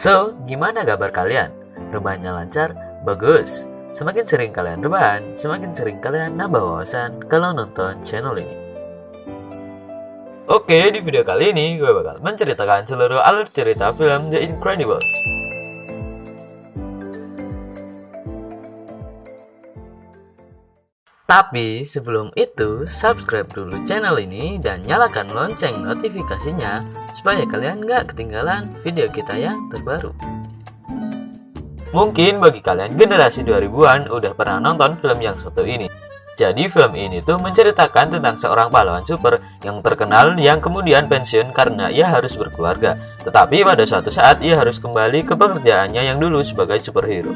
So, gimana kabar kalian? Rebahannya lancar? Bagus. Semakin sering kalian rebahan, semakin sering kalian nambah wawasan kalau nonton channel ini. Oke, di video kali ini gue bakal menceritakan seluruh alur cerita film The Incredibles. Tapi sebelum itu, subscribe dulu channel ini dan nyalakan lonceng notifikasinya supaya kalian gak ketinggalan video kita yang terbaru. Mungkin bagi kalian generasi 2000-an udah pernah nonton film yang satu ini. Jadi film ini tuh menceritakan tentang seorang pahlawan super yang terkenal yang kemudian pensiun karena ia harus berkeluarga. Tetapi pada suatu saat ia harus kembali ke pekerjaannya yang dulu sebagai superhero.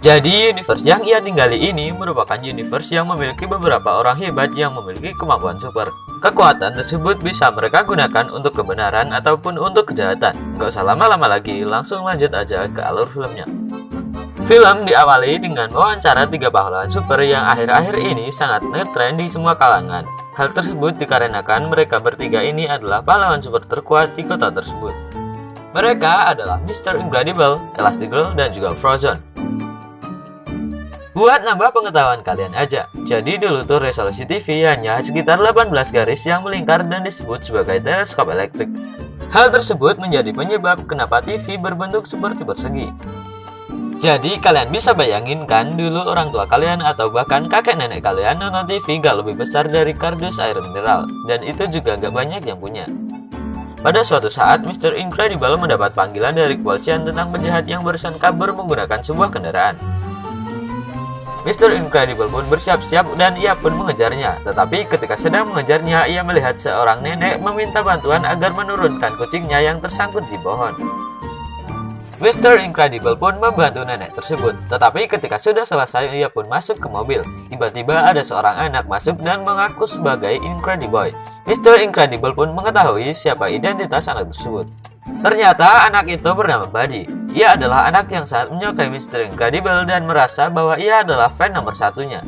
Jadi universe yang ia tinggali ini merupakan universe yang memiliki beberapa orang hebat yang memiliki kemampuan super. Kekuatan tersebut bisa mereka gunakan untuk kebenaran ataupun untuk kejahatan. Gak usah lama-lama lagi, langsung lanjut aja ke alur filmnya. Film diawali dengan wawancara 3 pahlawan super yang akhir-akhir ini sangat ngetrend di semua kalangan. Hal tersebut dikarenakan mereka bertiga ini adalah pahlawan super terkuat di kota tersebut. Mereka adalah Mr. Incredible, Elastigirl, dan juga Frozen. Buat nambah pengetahuan kalian aja, jadi dulu tuh resolusi TV hanya sekitar 18 garis yang melingkar dan disebut sebagai teleskop elektrik. Hal tersebut menjadi penyebab kenapa TV berbentuk seperti persegi. Jadi kalian bisa bayangin kan dulu orang tua kalian atau bahkan kakek nenek kalian nonton TV gak lebih besar dari kardus air mineral, dan itu juga gak banyak yang punya. Pada suatu saat, Mr. Incredible mendapat panggilan dari kepolisian tentang penjahat yang barusan kabur menggunakan sebuah kendaraan. Mr. Incredible pun bersiap-siap dan ia pun mengejarnya. Tetapi ketika sedang mengejarnya, ia melihat seorang nenek meminta bantuan agar menurunkan kucingnya yang tersangkut di pohon. Mr. Incredible pun membantu nenek tersebut. Tetapi ketika sudah selesai, ia pun masuk ke mobil. Tiba-tiba ada seorang anak masuk dan mengaku sebagai Incrediboy. Mr. Incredible pun mengetahui siapa identitas anak tersebut. Ternyata anak itu bernama Buddy. Ia adalah anak yang sangat menyukai Mr. Incredible dan merasa bahwa ia adalah fan nomor satunya.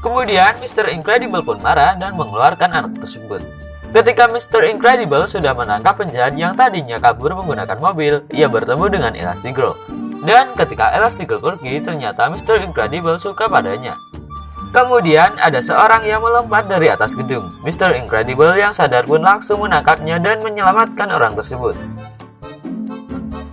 Kemudian Mr. Incredible pun marah dan mengeluarkan anak tersebut. Ketika Mr. Incredible sudah menangkap penjahat yang tadinya kabur menggunakan mobil, ia bertemu dengan Elastigirl. Dan ketika Elastigirl pergi, ternyata Mr. Incredible suka padanya. Kemudian ada seorang yang melompat dari atas gedung. Mr. Incredible yang sadar pun langsung menangkapnya dan menyelamatkan orang tersebut.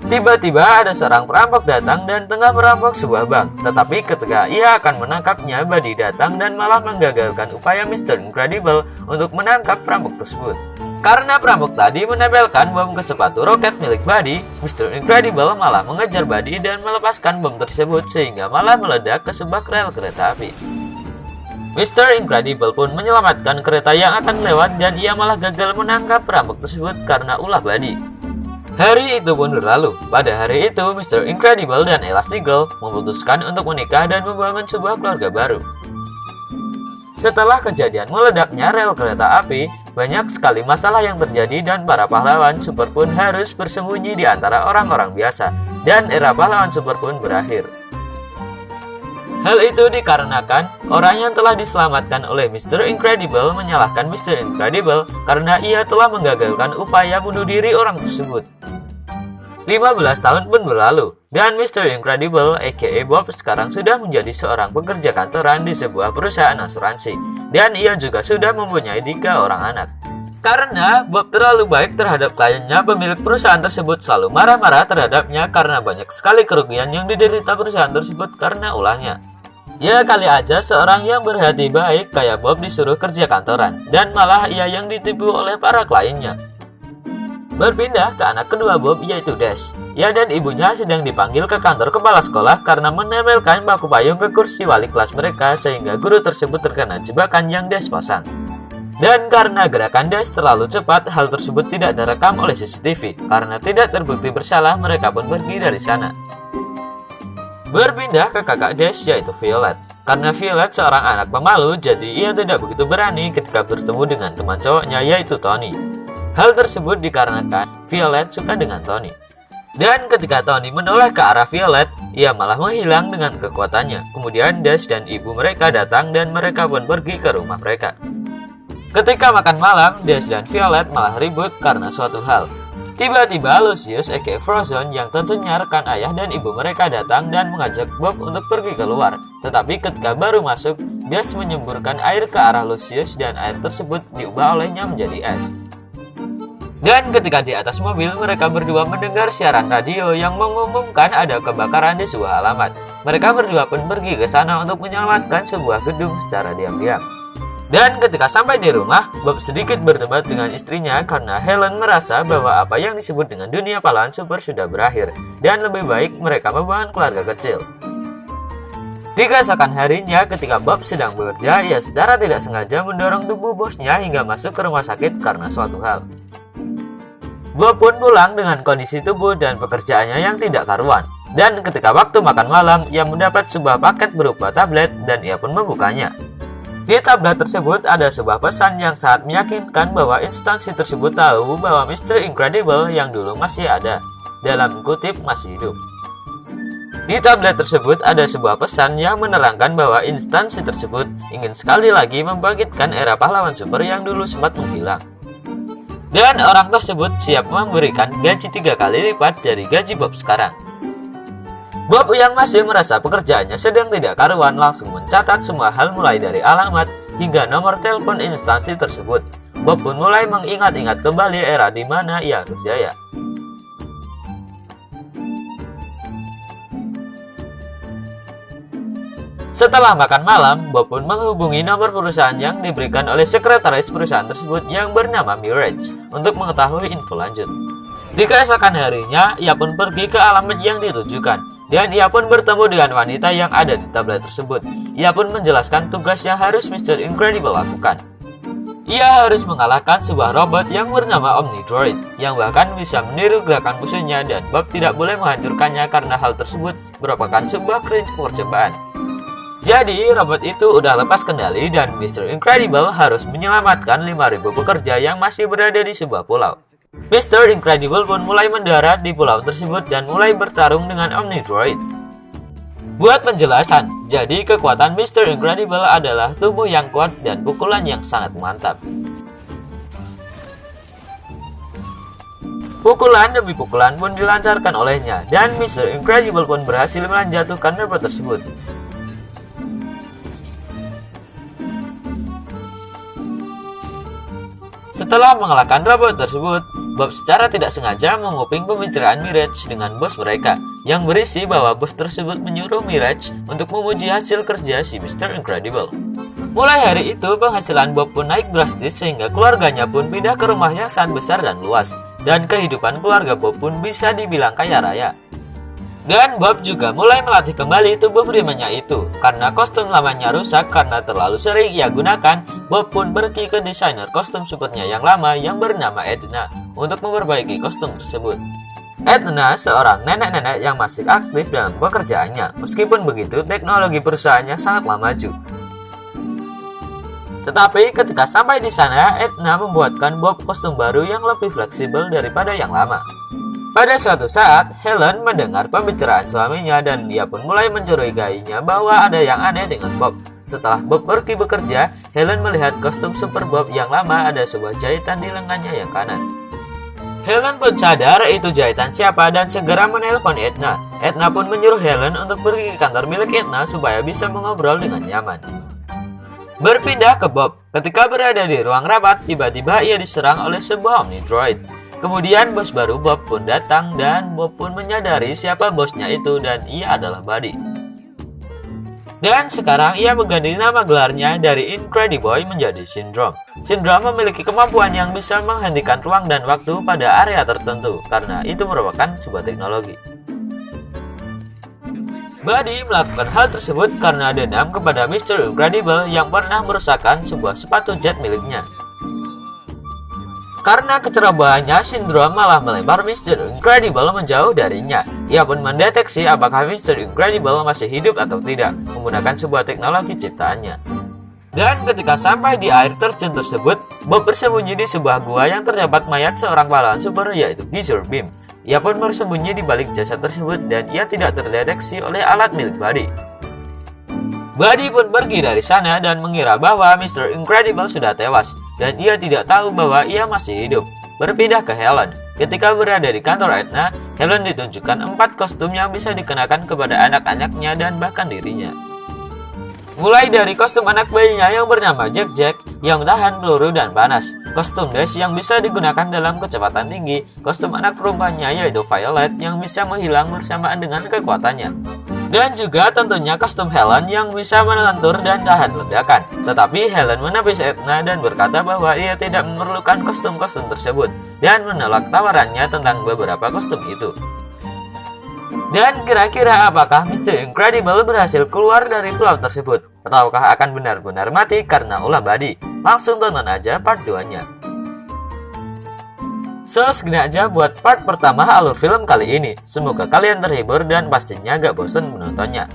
Tiba-tiba ada seorang perampok datang dan tengah merampok sebuah bank. Tetapi ketika ia akan menangkapnya, Buddy datang dan malah menggagalkan upaya Mr. Incredible untuk menangkap perampok tersebut. Karena perampok tadi menempelkan bom ke sepatu roket milik Buddy, Mr. Incredible malah mengejar Buddy dan melepaskan bom tersebut sehingga malah meledak ke sebuah rel kereta api. Mr. Incredible pun menyelamatkan kereta yang akan lewat dan ia malah gagal menangkap perampok tersebut karena ulah Buddy. Hari itu pun berlalu. Pada hari itu, Mr. Incredible dan Elastigirl memutuskan untuk menikah dan membangun sebuah keluarga baru. Setelah kejadian meledaknya rel kereta api, banyak sekali masalah yang terjadi dan para pahlawan super pun harus bersembunyi di antara orang-orang biasa, dan era pahlawan super pun berakhir. Hal itu dikarenakan orang yang telah diselamatkan oleh Mr. Incredible menyalahkan Mr. Incredible karena ia telah menggagalkan upaya bunuh diri orang tersebut. 15 tahun pun berlalu, dan Mr. Incredible aka Bob sekarang sudah menjadi seorang pekerja kantoran di sebuah perusahaan asuransi, dan ia juga sudah mempunyai 3 orang anak. Karena Bob terlalu baik terhadap kliennya, pemilik perusahaan tersebut selalu marah-marah terhadapnya karena banyak sekali kerugian yang diderita perusahaan tersebut karena ulahnya. Ya kali aja seorang yang berhati baik kayak Bob disuruh kerja kantoran, dan malah ia yang ditipu oleh para kliennya. Berpindah ke anak kedua Bob, yaitu Dash. Ia dan ibunya sedang dipanggil ke kantor kepala sekolah karena menempelkan baku payung ke kursi wali kelas mereka sehingga guru tersebut terkena jebakan yang Dash pasang. Dan karena gerakan Dash terlalu cepat, hal tersebut tidak terekam oleh CCTV. Karena tidak terbukti bersalah, mereka pun pergi dari sana. Berpindah ke kakak Dash, yaitu Violet. Karena Violet seorang anak pemalu, jadi ia tidak begitu berani ketika bertemu dengan teman cowoknya, yaitu Tony. Hal tersebut dikarenakan Violet suka dengan Tony. Dan ketika Tony menoleh ke arah Violet, ia malah menghilang dengan kekuatannya. Kemudian Dash dan ibu mereka datang dan mereka pun pergi ke rumah mereka. Ketika makan malam, Dash dan Violet malah ribut karena suatu hal. Tiba-tiba Lucius aka Frozen yang tentunya rekan ayah dan ibu mereka datang dan mengajak Bob untuk pergi keluar. Tetapi ketika baru masuk, Bias menyemburkan air ke arah Lucius dan air tersebut diubah olehnya menjadi es. Dan ketika di atas mobil, mereka berdua mendengar siaran radio yang mengumumkan ada kebakaran di sebuah alamat. Mereka berdua pun pergi ke sana untuk menyelamatkan sebuah gedung secara diam-diam. Dan ketika sampai di rumah, Bob sedikit berdebat dengan istrinya karena Helen merasa bahwa apa yang disebut dengan dunia pahlawan super sudah berakhir dan lebih baik mereka membangun keluarga kecil. Di keesokan harinya ketika Bob sedang bekerja, ia secara tidak sengaja mendorong tubuh bosnya hingga masuk ke rumah sakit karena suatu hal. Bob pun pulang dengan kondisi tubuh dan pekerjaannya yang tidak karuan. Dan ketika waktu makan malam, ia mendapat sebuah paket berupa tablet dan ia pun membukanya. Di tablet tersebut ada sebuah pesan yang sangat meyakinkan bahwa instansi tersebut tahu bahwa Mr. Incredible yang dulu masih ada, dalam kutip masih hidup. Di tablet tersebut ada sebuah pesan yang menerangkan bahwa instansi tersebut ingin sekali lagi membangkitkan era pahlawan super yang dulu sempat menghilang. Dan orang tersebut siap memberikan gaji 3 kali lipat dari gaji Bob sekarang. Bob yang masih merasa pekerjaannya sedang tidak karuan langsung mencatat semua hal mulai dari alamat hingga nomor telepon instansi tersebut. Bob pun mulai mengingat-ingat kembali era di mana ia berjaya. Setelah makan malam, Bob pun menghubungi nomor perusahaan yang diberikan oleh sekretaris perusahaan tersebut yang bernama Mirage untuk mengetahui info lanjut. Di keesokan harinya, ia pun pergi ke alamat yang ditujukan. Dan ia pun bertemu dengan wanita yang ada di tablet tersebut. Ia pun menjelaskan tugas yang harus Mr. Incredible lakukan. Ia harus mengalahkan sebuah robot yang bernama Omnidroid, yang bahkan bisa meniru gerakan musuhnya dan Bob tidak boleh menghancurkannya karena hal tersebut merupakan sebuah cringe percobaan. Jadi robot itu udah lepas kendali dan Mr. Incredible harus menyelamatkan 5.000 pekerja yang masih berada di sebuah pulau. Mr. Incredible pun mulai mendarat di pulau tersebut dan mulai bertarung dengan Omnidroid. Buat penjelasan, jadi kekuatan Mr. Incredible adalah tubuh yang kuat dan pukulan yang sangat mantap. Pukulan demi pukulan pun dilancarkan olehnya dan Mr. Incredible pun berhasil menjatuhkan robot tersebut. Setelah mengalahkan robot tersebut, Bob secara tidak sengaja menguping pembicaraan Mirage dengan bos mereka, yang berisi bahwa bos tersebut menyuruh Mirage untuk memuji hasil kerja si Mr. Incredible. Mulai hari itu, penghasilan Bob pun naik drastis sehingga keluarganya pun pindah ke rumah yang sangat besar dan luas, dan kehidupan keluarga Bob pun bisa dibilang kaya raya. Dan Bob juga mulai melatih kembali tubuh primanya itu. Karena kostum lamanya rusak karena terlalu sering ia gunakan, Bob pun pergi ke desainer kostum supernya yang lama yang bernama Edna untuk memperbaiki kostum tersebut. Edna seorang nenek-nenek yang masih aktif dalam pekerjaannya. Meskipun begitu, teknologi perusahaannya sangatlah maju. Tetapi ketika sampai di sana, Edna membuatkan Bob kostum baru yang lebih fleksibel daripada yang lama. Pada suatu saat, Helen mendengar pembicaraan suaminya dan dia pun mulai mencurigainya bahwa ada yang aneh dengan Bob. Setelah Bob pergi bekerja, Helen melihat kostum super Bob yang lama ada sebuah jahitan di lengannya yang kanan. Helen pun sadar itu jahitan siapa dan segera menelpon Edna. Edna pun menyuruh Helen untuk pergi ke kantor milik Edna supaya bisa mengobrol dengan nyaman. Berpindah ke Bob, ketika berada di ruang rapat, tiba-tiba ia diserang oleh sebuah Omnidroid. Kemudian bos baru Bob pun datang dan Bob pun menyadari siapa bosnya itu dan ia adalah Buddy. Dan sekarang ia mengganti nama gelarnya dari Incrediboy menjadi Syndrome. Syndrome memiliki kemampuan yang bisa menghentikan ruang dan waktu pada area tertentu karena itu merupakan sebuah teknologi. Buddy melakukan hal tersebut karena dendam kepada Mr. Incredible yang pernah merusakkan sebuah sepatu jet miliknya. Karena kecerobohannya, Syndrome malah melempar Mr. Incredible menjauh darinya. Ia pun mendeteksi apakah Mr. Incredible masih hidup atau tidak, menggunakan sebuah teknologi ciptaannya. Dan ketika sampai di air terjun tersebut, Bob bersembunyi di sebuah gua yang terdapat mayat seorang pahlawan super yaitu Geezer Beam. Ia pun bersembunyi di balik jasad tersebut dan ia tidak terdeteksi oleh alat milik Buddy. Buddy pun pergi dari sana dan mengira bahwa Mr. Incredible sudah tewas, dan ia tidak tahu bahwa ia masih hidup. Berpindah ke Helen. Ketika berada di kantor Edna, Helen ditunjukkan 4 kostum yang bisa dikenakan kepada anak-anaknya dan bahkan dirinya. Mulai dari kostum anak bayinya yang bernama Jack yang tahan peluru dan panas, kostum Dash yang bisa digunakan dalam kecepatan tinggi, kostum anak perempuannya yaitu Violet yang bisa menghilang bersamaan dengan kekuatannya. Dan juga tentunya kostum Helen yang bisa melentur dan tahan ledakan. Tetapi Helen menepis Edna dan berkata bahwa ia tidak memerlukan kostum-kostum tersebut dan menolak tawarannya tentang beberapa kostum itu. Dan kira-kira apakah Mr. Incredible berhasil keluar dari pulau tersebut? Ataukah akan benar-benar mati karena ulah badi? Langsung tonton aja part 2-nya. So, segini aja buat part pertama alur film kali ini. Semoga kalian terhibur dan pastinya gak bosan menontonnya.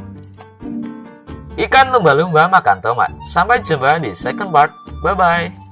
Ikan lumba-lumba makan tomat. Sampai jumpa di second part. Bye-bye.